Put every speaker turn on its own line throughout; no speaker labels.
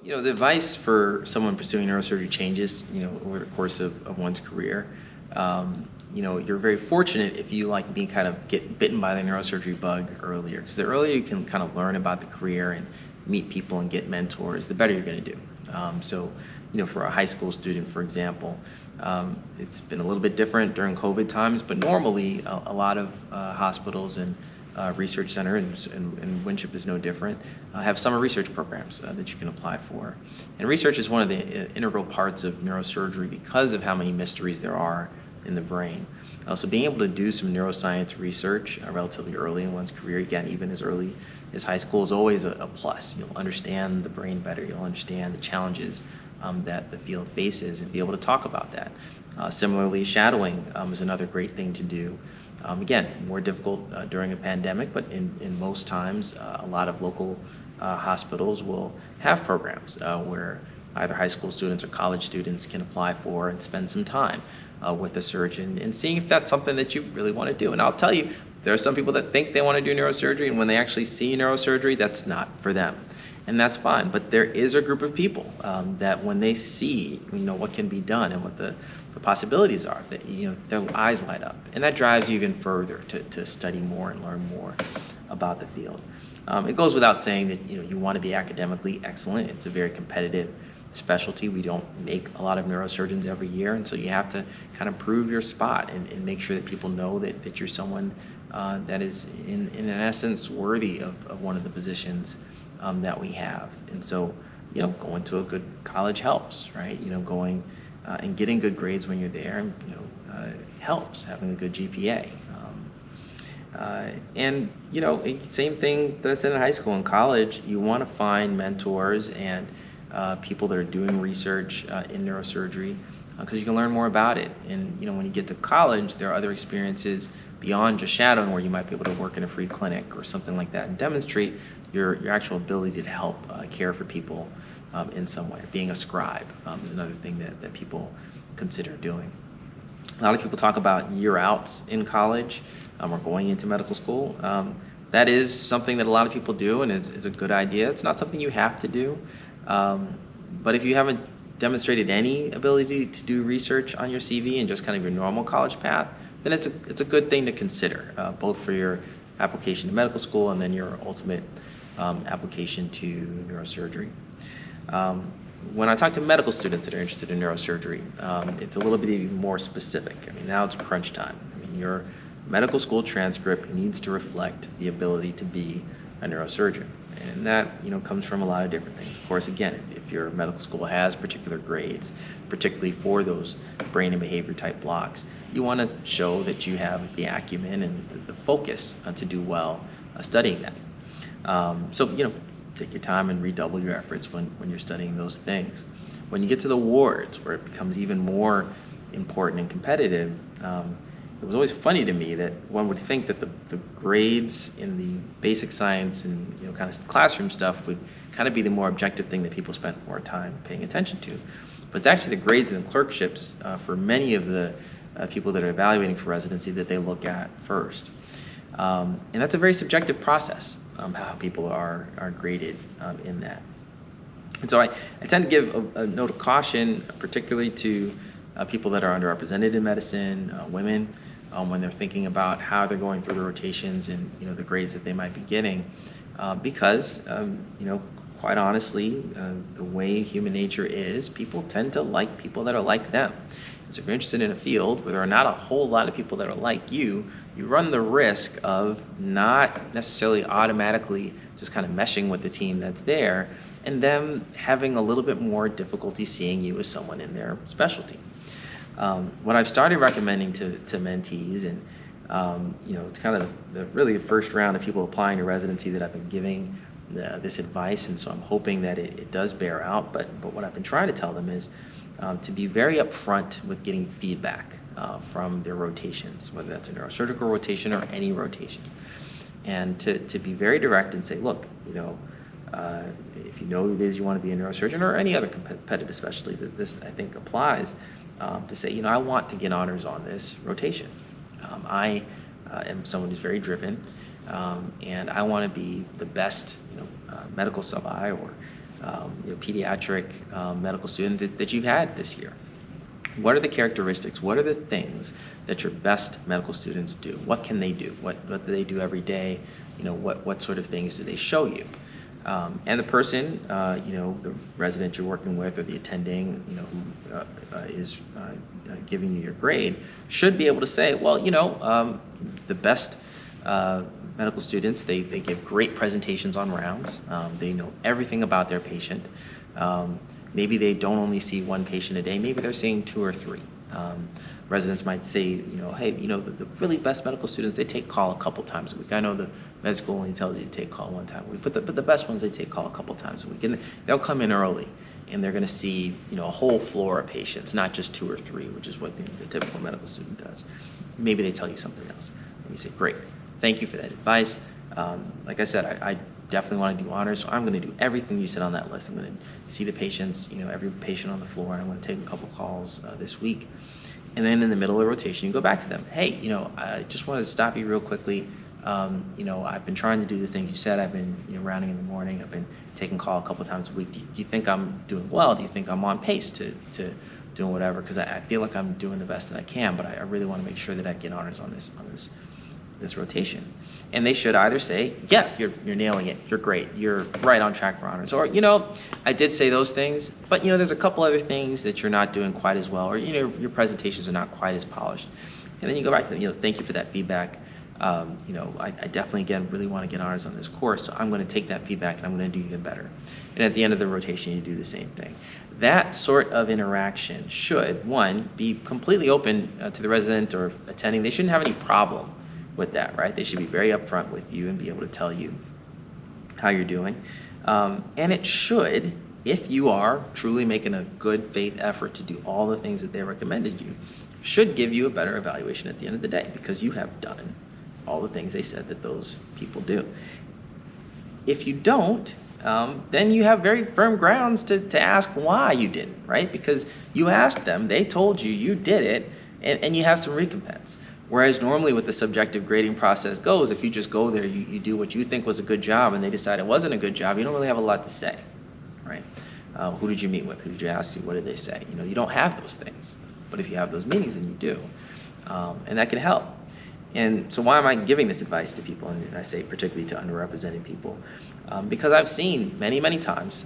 The advice for someone pursuing neurosurgery changes, over the course of one's career. You're very fortunate if you like me kind of get bitten by the neurosurgery bug earlier, because the earlier you can kind of learn about the career and meet people and get mentors, the better you're going to do. For a high school student, for example, it's been a little bit different during COVID times, but normally a lot of hospitals and research centers, and Winship is no different, have summer research programs that you can apply for. And research is one of the integral parts of neurosurgery because of how many mysteries there are in the brain. So being able to do some neuroscience research relatively early in one's career, again, even as early as high school, is always a plus. You'll understand the brain better, you'll understand the challenges that the field faces and be able to talk about that. Similarly, shadowing is another great thing to do. Again, more difficult during a pandemic, but in most times, a lot of local hospitals will have programs where either high school students or college students can apply for and spend some time with a surgeon and seeing if that's something that you really want to do. And I'll tell you, there are some people that think they want to do neurosurgery, and when they actually see neurosurgery, that's not for them. And that's fine, but there is a group of people that when they see, what can be done and what the possibilities are, that their eyes light up, and that drives you even further to study more and learn more about the field. It goes without saying that you want to be academically excellent. It's a very competitive specialty. We don't make a lot of neurosurgeons every year, and so you have to kind of prove your spot and make sure that people know that you're someone that is in essence worthy of one of the positions that we have. And so going to a good college helps, right? Going and getting good grades when you're there helps, having a good GPA. Same thing that I said in high school and college, you want to find mentors and people that are doing research in neurosurgery, because you can learn more about it. And when you get to college, there are other experiences beyond just shadowing where you might be able to work in a free clinic or something like that and demonstrate your actual ability to help care for people in some way. Being a scribe is another thing that people consider doing. A lot of people talk about year outs in college or going into medical school. That is something that a lot of people do and is a good idea. It's not something you have to do. But if you haven't demonstrated any ability to do research on your CV and just kind of your normal college path, then it's a good thing to consider, both for your application to medical school and then your ultimate application to neurosurgery. When I talk to medical students that are interested in neurosurgery, it's a little bit even more specific. Now it's crunch time. Your medical school transcript needs to reflect the ability to be a neurosurgeon. And that comes from a lot of different things. Of course, again, if your medical school has particular grades, particularly for those brain and behavior type blocks, you want to show that you have the acumen and the focus to do well studying that. Take your time and redouble your efforts when you're studying those things. When you get to the wards, where it becomes even more important and competitive, it was always funny to me that one would think that the grades in the basic science and kind of classroom stuff would kind of be the more objective thing that people spent more time paying attention to. But it's actually the grades and clerkships for many of the people that are evaluating for residency that they look at first. And that's a very subjective process, how people are graded in that. And so I tend to give a note of caution, particularly to people that are underrepresented in medicine, women, when they're thinking about how they're going through the rotations and the grades that they might be getting, because quite honestly, the way human nature is, people tend to like people that are like them. So if you're interested in a field where there are not a whole lot of people that are like you run the risk of not necessarily automatically just kind of meshing with the team that's there, and them having a little bit more difficulty seeing you as someone in their specialty. What I've started recommending to mentees, and it's kind of really the first round of people applying to residency that I've been giving this advice, and so I'm hoping that it does bear out. But what I've been trying to tell them is to be very upfront with getting feedback from their rotations, whether that's a neurosurgical rotation or any rotation, and to be very direct and say, look, if you know it is you want to be a neurosurgeon or any other competitive specialty, that this I think applies, to say, I want to get honors on this rotation. I am someone who's very driven, and I want to be the best medical sub-I or pediatric medical student that you've had this year. What are the characteristics? What are the things that your best medical students do? What can they do? What do they do every day? What sort of things do they show you? And the person, the resident you're working with or the attending, who is giving you your grade, should be able to say, well, the best medical students, they give great presentations on rounds. They know everything about their patient. Maybe they don't only see one patient a day. Maybe they're seeing 2 or 3. Residents might say, hey, the really best medical students, they take call a couple times a week. I know the med school only tells you to take call 1 time a week, but the best ones, they take call a couple times a week. And they'll come in early, and they're going to see, a whole floor of patients, not just 2 or 3, which is what the typical medical student does. Maybe they tell you something else. And you say, great, thank you for that advice. Like I said, I definitely want to do honors, so I'm going to do everything you said on that list. I'm going to see the patients, every patient on the floor, and I'm going to take a couple calls this week. And then in the middle of the rotation, you go back to them. Hey, I just wanted to stop you real quickly. I've been trying to do the things you said. I've been, rounding in the morning. I've been taking call a couple times a week. Do you think I'm doing well? Do you think I'm on pace to doing whatever? Because I feel like I'm doing the best that I can, but I really want to make sure that I get honors on this rotation. And they should either say, yeah, you're nailing it, you're great, you're right on track for honors, or I did say those things, but there's a couple other things that you're not doing quite as well, or your presentations are not quite as polished. And then you go back to them, thank you for that feedback. I definitely, again, really want to get honors on this course, so I'm going to take that feedback and I'm going to do even better. And at the end of the rotation, you do the same thing. That sort of interaction should, one, be completely open to the resident or attending. They shouldn't have any problem with that, right? They should be very upfront with you and be able to tell you how you're doing. And it should, if you are truly making a good faith effort to do all the things that they recommended you, should give you a better evaluation at the end of the day, because you have done all the things they said that those people do. If you don't, then you have very firm grounds to ask why you didn't, right? Because you asked them, they told you, you did it, and you have some recompense. Whereas normally with the subjective grading process goes, if you just go there, you do what you think was a good job and they decide it wasn't a good job, you don't really have a lot to say, right? Who did you meet with? Who did you ask to? What did they say? You don't have those things. But if you have those meetings, then you do. And that can help. And so why am I giving this advice to people? And I say particularly to underrepresented people. Because I've seen many, many times,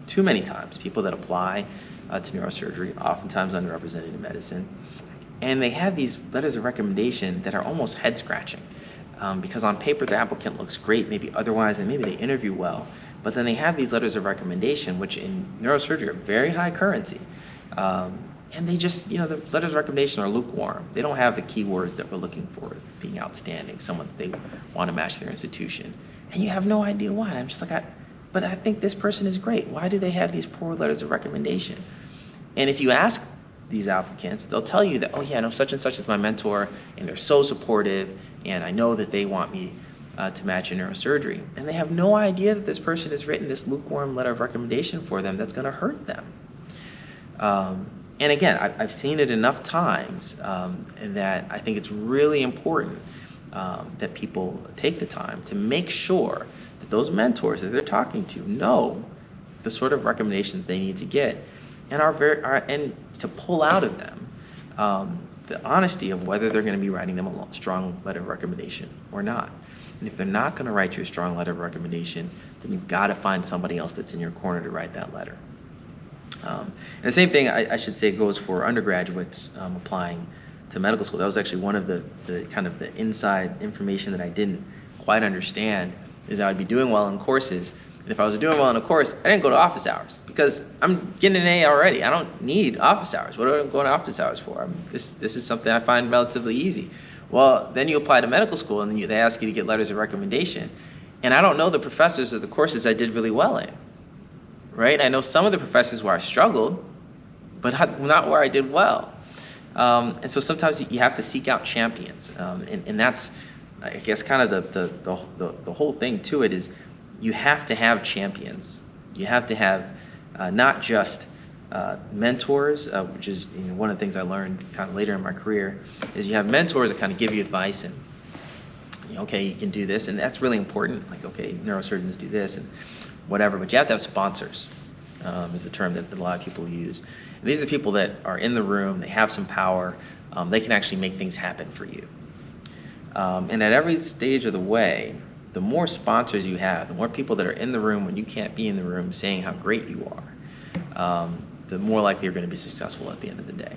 too many times, people that apply to neurosurgery, oftentimes underrepresented in medicine, and they have these letters of recommendation that are almost head scratching, because on paper the applicant looks great, maybe otherwise, and maybe they interview well, but then they have these letters of recommendation, which in neurosurgery are very high currency, and they just, the letters of recommendation are lukewarm. They don't have the keywords that we're looking for, being outstanding, someone that they want to match their institution, and you have no idea why. And I'm just like, but I think this person is great. Why do they have these poor letters of recommendation? And if you ask these applicants, they'll tell you that, oh yeah, such and such is my mentor, and they're so supportive, and I know that they want me to match in neurosurgery. And they have no idea that this person has written this lukewarm letter of recommendation for them that's going to hurt them. And again, I've seen it enough times, and that I think it's really important that people take the time to make sure that those mentors that they're talking to know the sort of recommendation that they need to get, and and to pull out of them the honesty of whether they're going to be writing them a strong letter of recommendation or not. And if they're not going to write you a strong letter of recommendation, then you've got to find somebody else that's in your corner to write that letter. And the same thing I should say goes for undergraduates applying to medical school. That was actually one of the kind of the inside information that I didn't quite understand, is I would be doing well in courses. And if I was doing well in a course, I didn't go to office hours, because I'm getting an A already. I don't need office hours. What am I going to office hours for? This is something I find relatively easy. Well, then you apply to medical school, and then they ask you to get letters of recommendation. And I don't know the professors of the courses I did really well in, right? I know some of the professors where I struggled, but not where I did well. And so sometimes you have to seek out champions. And that's, I guess, kind of the whole thing to it is, you have to have champions. You have to have not just mentors, which is one of the things I learned kind of later in my career, is you have mentors that kind of give you advice and okay, you can do this, and that's really important. Like, okay, neurosurgeons do this and whatever, but you have to have sponsors, is the term that a lot of people use. And these are the people that are in the room, they have some power, they can actually make things happen for you. And at every stage of the way, the more sponsors you have, the more people that are in the room when you can't be in the room saying how great you are, the more likely you're going to be successful at the end of the day.